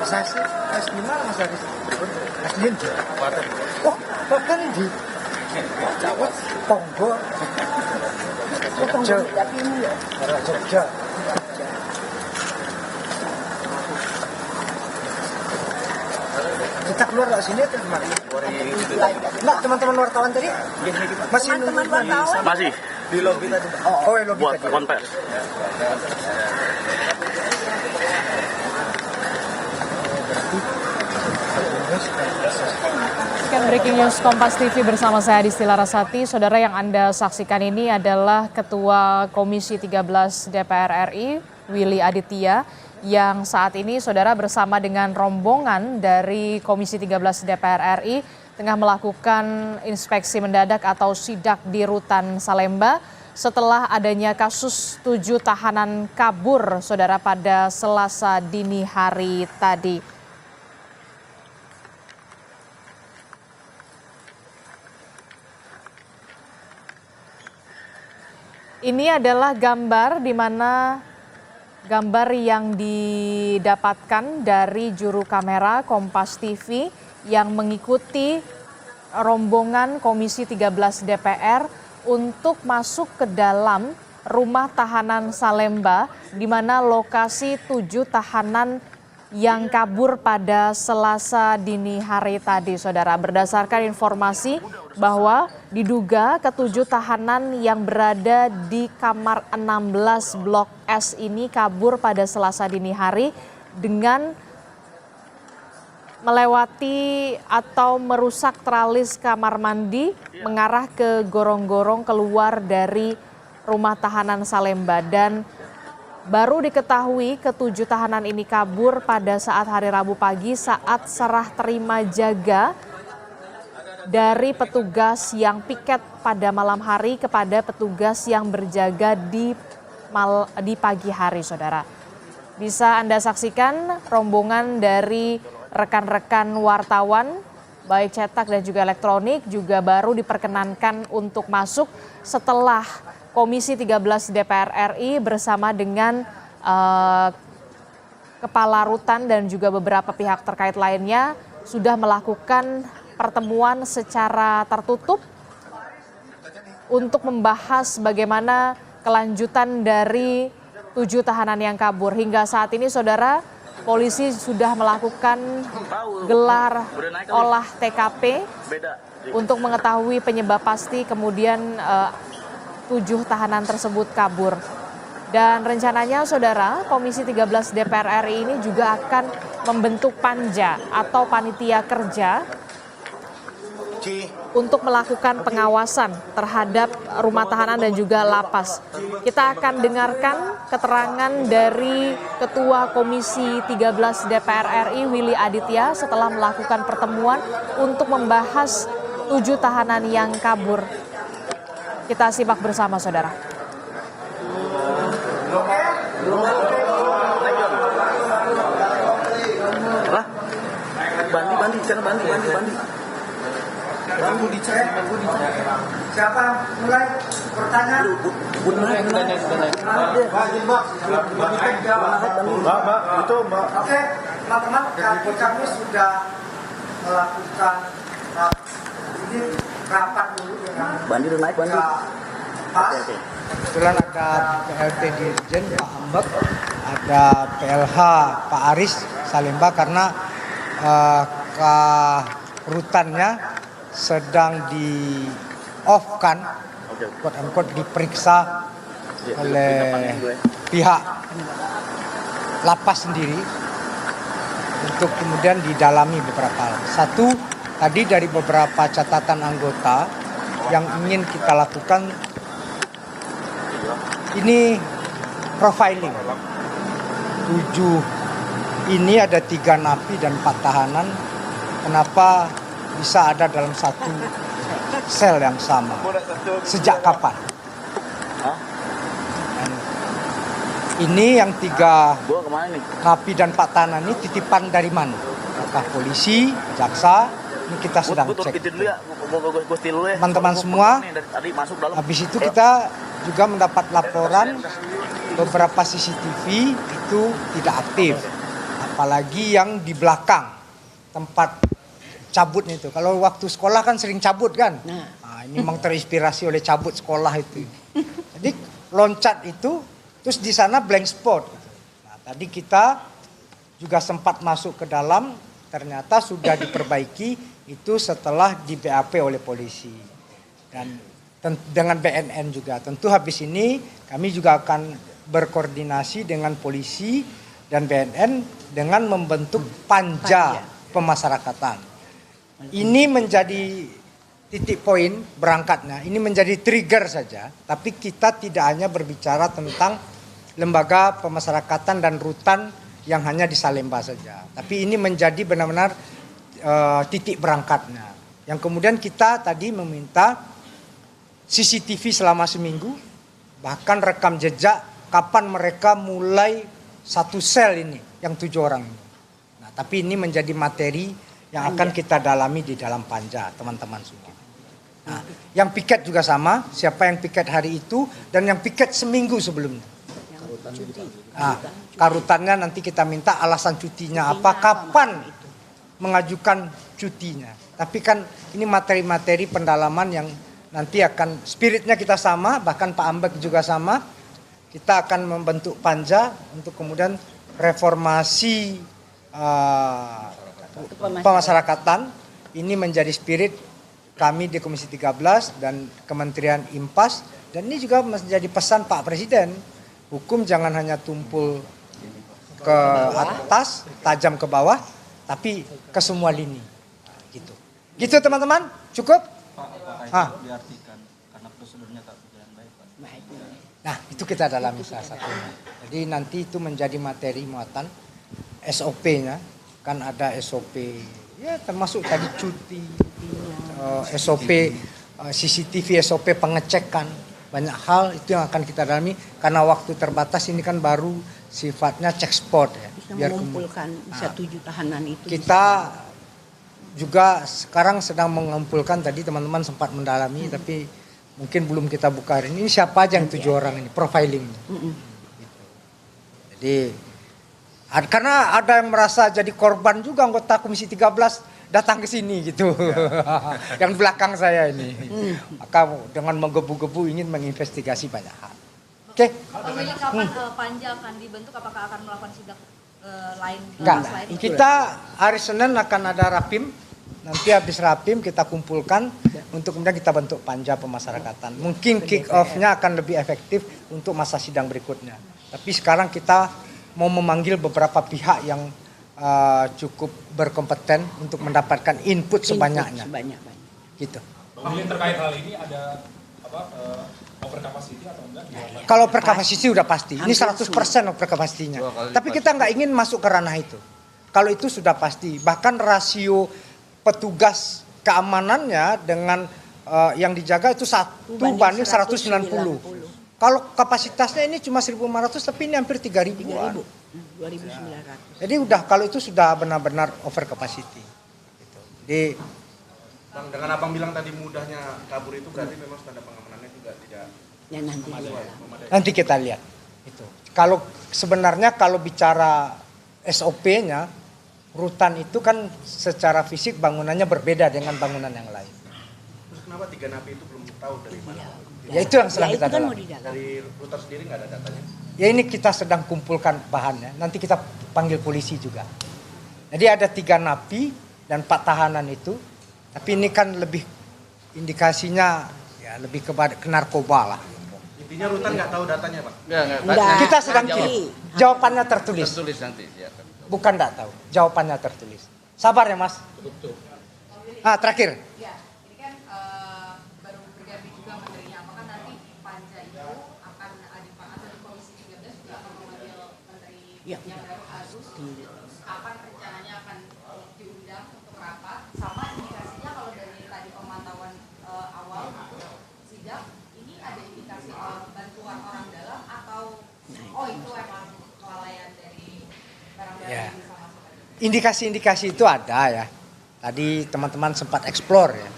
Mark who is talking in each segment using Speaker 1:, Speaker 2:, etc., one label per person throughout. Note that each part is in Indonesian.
Speaker 1: Saya di mana Mas Haris? Asli di. Oh, bahkan di Jawa, Tonggo, Jogja, Jogja. Kita keluar dari sini atau kemana? Nah, teman-teman wartawan tadi masih teman-teman wartawan
Speaker 2: masih
Speaker 1: di lobi tadi. Oh, lobi
Speaker 2: buat
Speaker 1: tadi.
Speaker 2: kontes.
Speaker 3: Breaking News Kompas TV bersama saya Adisti Larasati. Saudara, yang Anda saksikan ini adalah Ketua Komisi 13 DPR RI, Willy Aditya, yang saat ini saudara bersama dengan rombongan dari Komisi 13 DPR RI tengah melakukan inspeksi mendadak atau sidak di Rutan Salemba setelah adanya kasus 7 tahanan kabur saudara pada Selasa dini hari tadi. Ini adalah gambar di mana gambar yang didapatkan dari juru kamera Kompas TV yang mengikuti rombongan Komisi 13 DPR untuk masuk ke dalam rumah tahanan Salemba, di mana lokasi 7 tahanan yang kabur pada Selasa dini hari tadi, saudara. Berdasarkan informasi bahwa diduga ke-7 tahanan yang berada di kamar 16 Blok S ini kabur pada Selasa dini hari dengan melewati atau merusak tralis kamar mandi mengarah ke gorong-gorong keluar dari rumah tahanan Salemba. Dan baru diketahui ke-7 tahanan ini kabur pada saat hari Rabu pagi saat serah terima jaga dari petugas yang piket pada malam hari kepada petugas yang berjaga di pagi hari, saudara. Bisa Anda saksikan rombongan dari rekan-rekan wartawan, baik cetak dan juga elektronik, juga baru diperkenankan untuk masuk setelah Komisi 13 DPR RI bersama dengan Kepala Rutan dan juga beberapa pihak terkait lainnya sudah melakukan pertemuan secara tertutup untuk membahas bagaimana kelanjutan dari 7 tahanan yang kabur. Hingga saat ini, saudara, polisi sudah melakukan gelar olah TKP untuk mengetahui penyebab pasti kemudian 7 tahanan tersebut kabur. Dan rencananya, saudara, Komisi 13 DPR RI ini juga akan membentuk panja atau panitia kerja untuk melakukan pengawasan terhadap rumah tahanan dan juga lapas. Kita akan dengarkan keterangan dari Ketua Komisi 13 DPR RI, Willy Aditya, setelah melakukan pertemuan untuk membahas 7 tahanan yang kabur. Kita simak bersama, saudara.
Speaker 2: Bandi, cara bandi.
Speaker 1: Bangku dicek. Siapa mulai bertanya?
Speaker 2: Mbak, itu Mbak.
Speaker 1: Oke, teman-teman, kami sudah melakukan ini rapat dulu dengan
Speaker 2: Bandi udah naik, Bandi.
Speaker 1: Kebetulan ada PLT Dirjen Pak Ambek, ada PLH Pak Aris Salemba, karena rutannya sedang di off-kan, quote-unquote diperiksa oleh pihak lapas sendiri untuk kemudian didalami beberapa hal. Satu, tadi dari beberapa catatan anggota yang ingin kita lakukan, ini profiling. 7 ini ada 3 napi dan 4 tahanan. Kenapa bisa ada dalam satu sel yang sama? Sejak kapan? Dan ini yang 3 napi dan 4 tahanan ini titipan dari mana? apakah polisi, jaksa, ini kita sedang cek. Teman-teman semua, habis itu kita juga mendapat laporan beberapa CCTV itu tidak aktif, apalagi yang di belakang tempat cabutnya itu. Kalau waktu sekolah kan sering cabut kan, nah, ini memang terinspirasi oleh cabut sekolah itu. Jadi loncat itu, terus di sana blank spot. Nah, tadi kita juga sempat masuk ke dalam, ternyata sudah diperbaiki itu setelah di BAP oleh polisi dan dengan BNN juga. Tentu habis ini kami juga akan berkoordinasi dengan polisi dan BNN dengan membentuk panja pemasyarakatan. Ini menjadi titik poin berangkatnya, ini menjadi trigger saja, tapi kita tidak hanya berbicara tentang lembaga pemasyarakatan dan rutan yang hanya di Salemba saja, tapi ini menjadi benar-benar titik berangkatnya. Yang kemudian kita tadi meminta CCTV selama seminggu, bahkan rekam jejak kapan mereka mulai satu sel ini, yang 7 orang ini. Nah, tapi ini menjadi materi yang akan kita dalami di dalam panja, teman-teman semua. Nah, yang piket juga sama, siapa yang piket hari itu dan yang piket seminggu sebelumnya. Nah, karutannya nanti kita minta alasan cutinya apa, kapan mengajukan cutinya. Tapi kan ini materi-materi pendalaman yang nanti akan spiritnya kita sama, bahkan Pak Ambek juga sama. Kita akan membentuk panja untuk kemudian reformasi pemasyarakatan. Ini menjadi spirit kami di Komisi 13 dan Kementerian Impas, dan ini juga menjadi pesan Pak Presiden. Hukum jangan hanya tumpul ke atas, tajam ke bawah, tapi ke semua lini. Gitu. Gitu teman-teman? Cukup?
Speaker 2: Diartikan karena prosedurnya tak berjalan baik, Pak.
Speaker 1: Nah, itu kita dalami salah satunya. Jadi nanti itu menjadi materi muatan SOP-nya. Kan ada SOP, ya termasuk tadi cuti, SOP CCTV, SOP pengecekan. Banyak hal itu yang akan kita dalami. Karena waktu terbatas ini kan baru sifatnya check spot ya.
Speaker 4: Bisa mengumpulkan bisa 7 tahanan itu.
Speaker 1: Kita juga sekarang sedang mengumpulkan, tadi teman-teman sempat mendalami, tapi mungkin belum kita buka hari ini. Siapa aja yang 7 orang ini, profiling. Gitu. Jadi karena ada yang merasa jadi korban juga anggota Komisi 13 datang ke sini gitu. Yang belakang saya ini. Maka dengan menggebu-gebu ingin menginvestigasi banyak hal. Oke.
Speaker 5: Pemilih kapan panja akan dibentuk? Apakah akan melakukan sidak lain?
Speaker 1: Enggak. Kita hari Senin akan ada rapim. Nanti habis rapim kita kumpulkan untuk kemudian kita bentuk panja pemasyarakatan. Mungkin kick off-nya akan lebih efektif untuk masa sidang berikutnya. Tapi sekarang kita mau memanggil beberapa pihak yang cukup berkompeten untuk mendapatkan input sebanyaknya. Gitu.
Speaker 6: Pemilih terkait hal ini ada over capacity atau enggak?
Speaker 1: Kalau over capacity udah pasti. Ini 100% over capacity-nya. Tapi kita nggak ingin masuk ke ranah itu. Kalau itu sudah pasti. Bahkan rasio petugas keamanannya dengan yang dijaga itu 1:190. Kalau kapasitasnya ini cuma 1.500, tapi ini hampir 3.000-an.
Speaker 4: 2.900.
Speaker 1: Jadi udah, kalau itu sudah benar-benar over capacity. Gitu. Jadi
Speaker 7: Bang, dengan abang bilang tadi mudahnya kabur itu berarti memang standar pengamanannya juga tidak
Speaker 4: Ya nanti.
Speaker 1: nanti kita lihat. Itu. Kalau sebenarnya kalau bicara SOP-nya, rutan itu kan secara fisik bangunannya berbeda dengan bangunan yang lain.
Speaker 7: Terus kenapa 3 napi itu belum tahu dari mana?
Speaker 1: Ya itu yang sedang kita
Speaker 4: kan
Speaker 1: dalam.
Speaker 4: mau di dalam.
Speaker 7: Dari rutan sendiri nggak ada datanya?
Speaker 1: Ya ini kita sedang kumpulkan bahannya. Nanti kita panggil polisi juga. Jadi ada 3 napi dan 4 tahanan itu. Tapi ini kan lebih indikasinya ya lebih ke narkoba lah.
Speaker 7: Intinya rutan nggak tahu datanya, Pak?
Speaker 4: Enggak.
Speaker 1: Kita sedang
Speaker 4: nanti.
Speaker 1: jawabannya tertulis.
Speaker 2: Tertulis nanti. Ya.
Speaker 1: Bukan enggak tahu. Jawabannya tertulis. Sabar ya Mas.
Speaker 6: Betul.
Speaker 1: Nah terakhir.
Speaker 5: Ya, ini kan baru berganti juga menterinya. Apakah nanti panja itu akan atau di Komisi 13 juga akan memanggil menteri
Speaker 4: Ya.
Speaker 5: yang baru Agus? Kapan rencananya akan diundang untuk rapat? Sama indikasinya kalau dari tadi pemantauan awal itu sidak, ini ada indikasi bantuan orang dalam atau itu emang kelalaian dari barang-barang
Speaker 1: Ya.
Speaker 5: yang sama seperti itu?
Speaker 1: indikasi-indikasi itu ada ya. Tadi teman-teman sempat eksplor ya.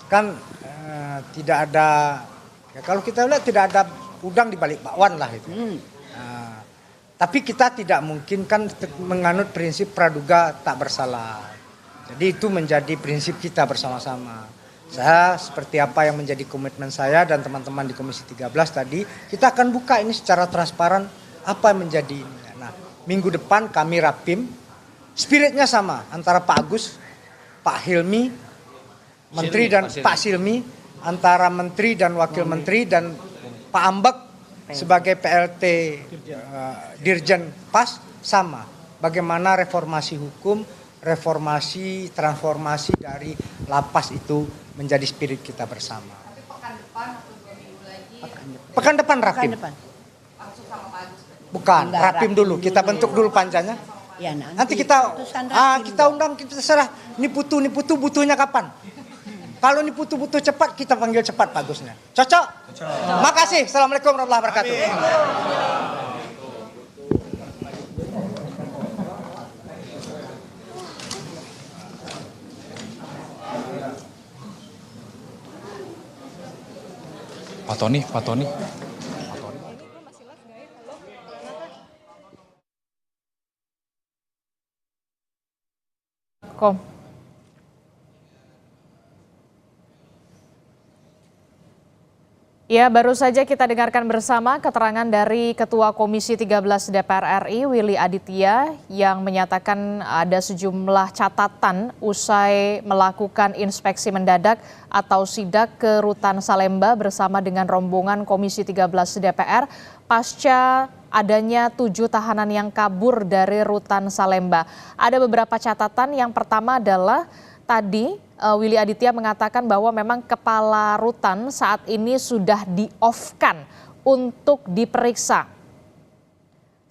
Speaker 1: Kan tidak ada, ya kalau kita lihat tidak ada udang di balik bakwan lah itu. Tapi kita tidak mungkin kan menganut prinsip praduga tak bersalah. Jadi itu menjadi prinsip kita bersama-sama. Saya seperti apa yang menjadi komitmen saya dan teman-teman di Komisi 13 tadi, kita akan buka ini secara transparan apa yang menjadi ini. Nah, minggu depan kami rapim, spiritnya sama antara Pak Agus, Pak Hilmi, Menteri dan Pak Silmi, antara Menteri dan Wakil Menteri dan Pak Ambek sebagai PLT Dirjen PAS sama. Bagaimana reformasi hukum, reformasi, transformasi dari lapas itu menjadi spirit kita bersama.
Speaker 5: Tapi pekan depan atau 2 minggu lagi
Speaker 1: Pekan depan rapim.
Speaker 5: langsung sama Pak Agus.
Speaker 1: Bukan,
Speaker 4: Enggak,
Speaker 1: rapim dulu. Kita bentuk dulu panjanya.
Speaker 4: Ya,
Speaker 1: Nanti kita undang, kita serah. Ini putu butuhnya kapan? Kalau ini butuh cepat, kita panggil cepat Pak Agusnya. Cocok? Makasih. Assalamualaikum warahmatullahi wabarakatuh.
Speaker 6: Pak Tony.
Speaker 3: Kom. Ya, baru saja kita dengarkan bersama keterangan dari Ketua Komisi 13 DPR RI, Willy Aditya, yang menyatakan ada sejumlah catatan usai melakukan inspeksi mendadak atau sidak ke Rutan Salemba bersama dengan rombongan Komisi 13 DPR pasca adanya 7 tahanan yang kabur dari Rutan Salemba. Ada beberapa catatan, yang pertama adalah tadi Willy Aditya mengatakan bahwa memang kepala rutan saat ini sudah di-off-kan untuk diperiksa.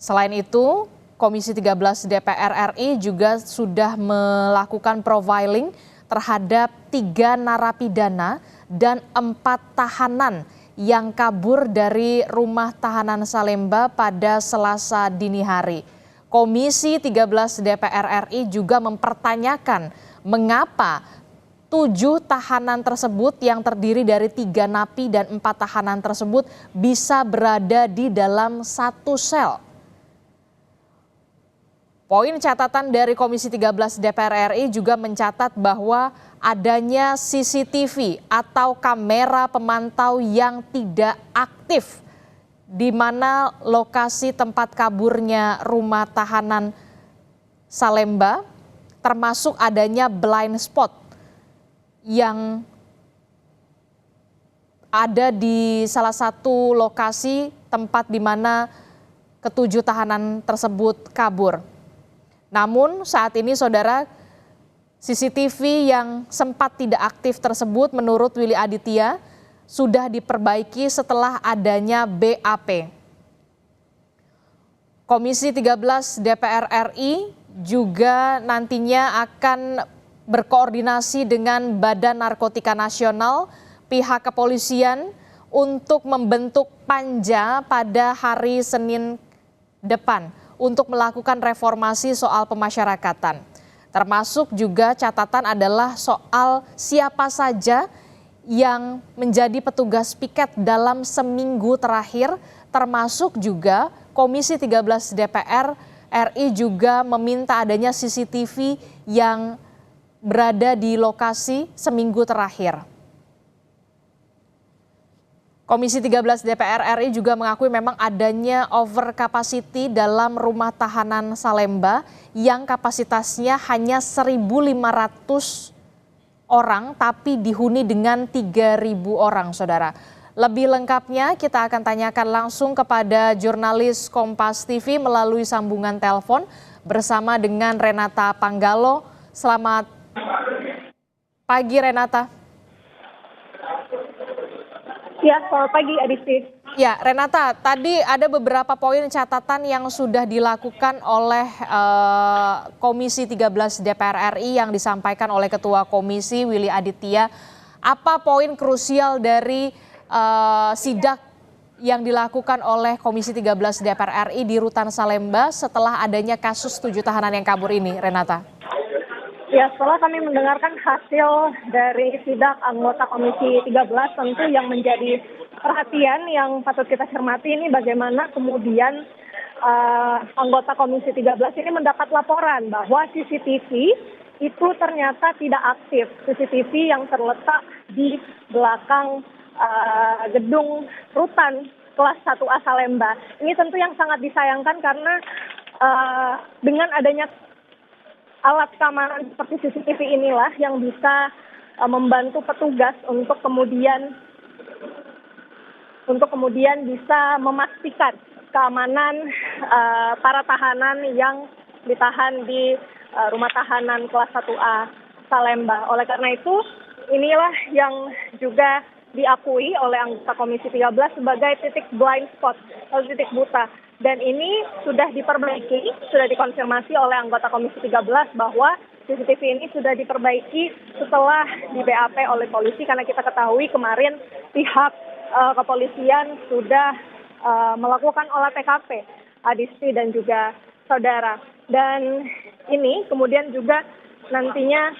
Speaker 3: Selain itu, Komisi 13 DPR RI juga sudah melakukan profiling terhadap 3 narapidana dan 4 tahanan yang kabur dari rumah tahanan Salemba pada Selasa dini hari. Komisi 13 DPR RI juga mempertanyakan mengapa 7 tahanan tersebut yang terdiri dari 3 napi dan 4 tahanan tersebut bisa berada di dalam satu sel. Poin catatan dari Komisi 13 DPR RI juga mencatat bahwa adanya CCTV atau kamera pemantau yang tidak aktif di mana lokasi tempat kaburnya rumah tahanan Salemba, termasuk adanya blind spot yang ada di salah satu lokasi tempat di mana ke-7 tahanan tersebut kabur. Namun saat ini saudara, CCTV yang sempat tidak aktif tersebut menurut Willy Aditya sudah diperbaiki setelah adanya BAP. Komisi 13 DPR RI juga nantinya akan berkoordinasi dengan Badan Narkotika Nasional, pihak kepolisian untuk membentuk panja pada hari Senin depan untuk melakukan reformasi soal pemasyarakatan. Termasuk juga catatan adalah soal siapa saja yang menjadi petugas piket dalam seminggu terakhir, termasuk juga Komisi 13 DPR RI juga meminta adanya CCTV yang berada di lokasi seminggu terakhir. Komisi 13 DPR RI juga mengakui memang adanya over capacity dalam rumah tahanan Salemba yang kapasitasnya hanya 1.500 orang tapi dihuni dengan 3.000 orang, saudara. Lebih lengkapnya kita akan tanyakan langsung kepada jurnalis Kompas TV melalui sambungan telepon bersama dengan Renata Panggalo. Selamat pagi, Renata.
Speaker 8: Ya, selamat pagi, Adisti.
Speaker 3: Ya, Renata, tadi ada beberapa poin catatan yang sudah dilakukan oleh Komisi 13 DPR RI yang disampaikan oleh Ketua Komisi Willy Aditya. Apa poin krusial dari sidak yang dilakukan oleh Komisi 13 DPR RI di Rutan Salemba setelah adanya kasus 7 tahanan yang kabur ini, Renata?
Speaker 8: Ya, setelah kami mendengarkan hasil dari sidak anggota Komisi 13, tentu yang menjadi perhatian yang patut kita cermati ini bagaimana kemudian anggota Komisi 13 ini mendapat laporan bahwa CCTV itu ternyata tidak aktif. CCTV yang terletak di belakang gedung rutan kelas 1A Salemba. Ini tentu yang sangat disayangkan karena dengan adanya alat keamanan seperti CCTV inilah yang bisa membantu petugas untuk kemudian bisa memastikan keamanan para tahanan yang ditahan di rumah tahanan kelas 1A Salemba. Oleh karena itu, inilah yang juga diakui oleh anggota Komisi 13 sebagai titik blind spot atau titik buta. Dan ini sudah diperbaiki, sudah dikonfirmasi oleh anggota Komisi 13 bahwa CCTV ini sudah diperbaiki setelah di BAP oleh polisi, karena kita ketahui kemarin pihak kepolisian sudah melakukan olah TKP, Adisti dan juga saudara. Dan ini kemudian juga nantinya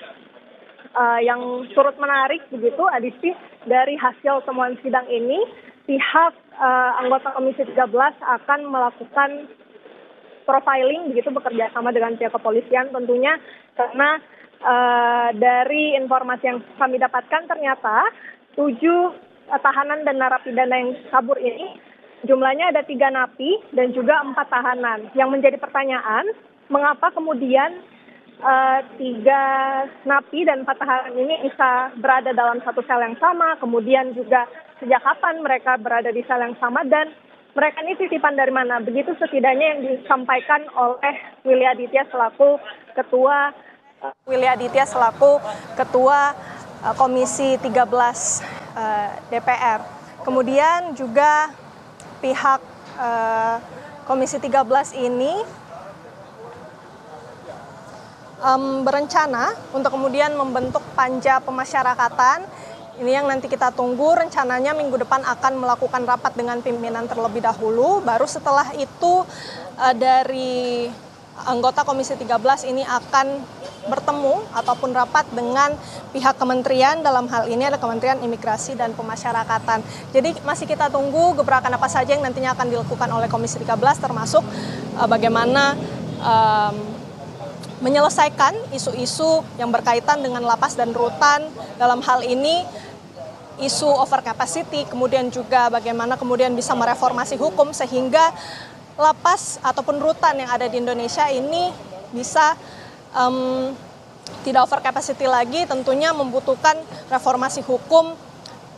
Speaker 8: yang turut menarik begitu, Adisti, dari hasil temuan sidang ini, pihak anggota Komisi 13 akan melakukan profiling begitu, bekerja sama dengan pihak kepolisian tentunya, karena dari informasi yang kami dapatkan ternyata 7 tahanan dan narapidana yang kabur ini jumlahnya ada 3 napi dan juga 4 tahanan. Yang menjadi pertanyaan, mengapa kemudian 3 napi dan 4 tahanan ini bisa berada dalam satu sel yang sama, kemudian juga sejak kapan mereka berada di sel yang sama, dan mereka ini titipan dari mana. Begitu setidaknya yang disampaikan oleh Willy Aditya selaku ketua Komisi 13 DPR. Kemudian juga pihak Komisi 13 ini berencana untuk kemudian membentuk panja pemasyarakatan. Ini yang nanti kita tunggu, rencananya minggu depan akan melakukan rapat dengan pimpinan terlebih dahulu. Baru setelah itu dari anggota Komisi 13 ini akan bertemu ataupun rapat dengan pihak kementerian, dalam hal ini ada Kementerian Imigrasi dan Pemasyarakatan. Jadi masih kita tunggu gebrakan apa saja yang nantinya akan dilakukan oleh Komisi 13, termasuk bagaimana menyelesaikan isu-isu yang berkaitan dengan lapas dan rutan, dalam hal ini isu over capacity, kemudian juga bagaimana kemudian bisa mereformasi hukum sehingga lapas ataupun rutan yang ada di Indonesia ini bisa tidak over capacity lagi, tentunya membutuhkan reformasi hukum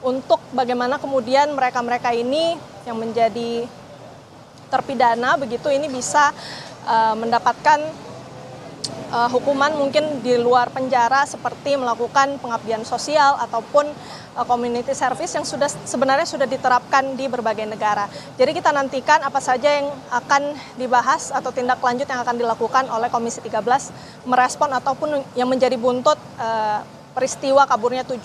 Speaker 8: untuk bagaimana kemudian mereka-mereka ini yang menjadi terpidana begitu ini bisa mendapatkan hukuman mungkin di luar penjara seperti melakukan pengabdian sosial ataupun community service yang sebenarnya sudah diterapkan di berbagai negara. Jadi kita nantikan apa saja yang akan dibahas atau tindak lanjut yang akan dilakukan oleh Komisi 13 merespon ataupun yang menjadi buntut peristiwa kaburnya 7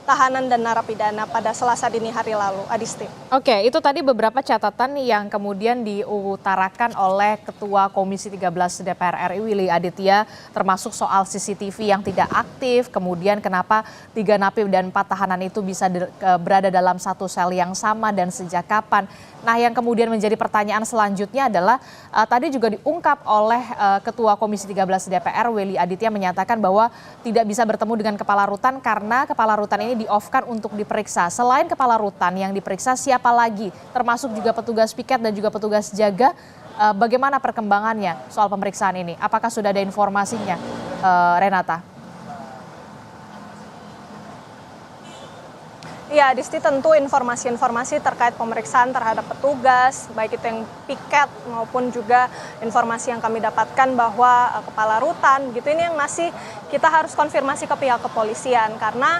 Speaker 8: tahanan dan narapidana pada Selasa dini hari lalu. Adisti.
Speaker 3: Oke, itu tadi beberapa catatan yang kemudian diutarakan oleh Ketua Komisi 13 DPR RI Willy Aditya, termasuk soal CCTV yang tidak aktif, kemudian kenapa 3 napi dan 4 tahanan itu bisa berada dalam satu sel yang sama dan sejak kapan. Nah, yang kemudian menjadi pertanyaan selanjutnya adalah tadi juga diungkap oleh Ketua Komisi 13 DPR Willy Aditya menyatakan bahwa tidak bisa bertemu dengan kepala rutan karena kepala rutan ini di-off-kan untuk diperiksa. Selain kepala rutan yang diperiksa, siapa lagi? Termasuk juga petugas piket dan juga petugas jaga. Bagaimana perkembangannya soal pemeriksaan ini? Apakah sudah ada informasinya, Renata?
Speaker 9: Ya, Disti, tentu informasi-informasi terkait pemeriksaan terhadap petugas, baik itu yang piket maupun juga informasi yang kami dapatkan bahwa kepala rutan, gitu, ini yang masih kita harus konfirmasi ke pihak kepolisian karena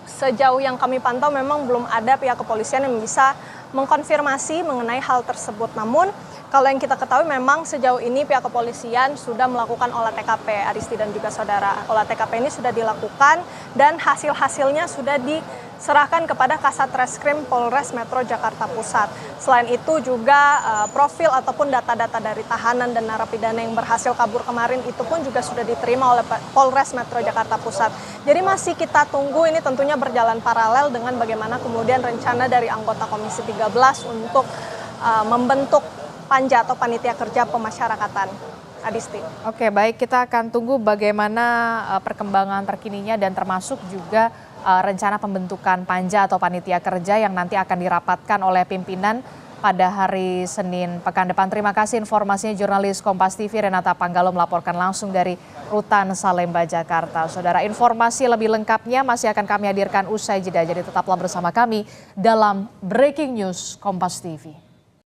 Speaker 9: sejauh yang kami pantau memang belum ada pihak kepolisian yang bisa mengkonfirmasi mengenai hal tersebut. Namun kalau yang kita ketahui memang sejauh ini pihak kepolisian sudah melakukan olah TKP, Adisti dan juga saudara. Olah TKP ini sudah dilakukan dan hasil-hasilnya sudah diserahkan kepada Kasat Reskrim Polres Metro Jakarta Pusat. Selain itu juga profil ataupun data-data dari tahanan dan narapidana yang berhasil kabur kemarin itu pun juga sudah diterima oleh Polres Metro Jakarta Pusat. Jadi masih kita tunggu, ini tentunya berjalan paralel dengan bagaimana kemudian rencana dari anggota Komisi 13 untuk membentuk panja atau panitia kerja pemasyarakatan. Adisti.
Speaker 3: Oke, baik, kita akan tunggu bagaimana perkembangan terkininya dan termasuk juga rencana pembentukan panja atau panitia kerja yang nanti akan dirapatkan oleh pimpinan pada hari Senin pekan depan. Terima kasih informasinya jurnalis Kompas TV Renata Panggalo melaporkan langsung dari Rutan Salemba, Jakarta. Saudara, informasi lebih lengkapnya masih akan kami hadirkan usai jeda, jadi tetaplah bersama kami dalam Breaking News Kompas TV.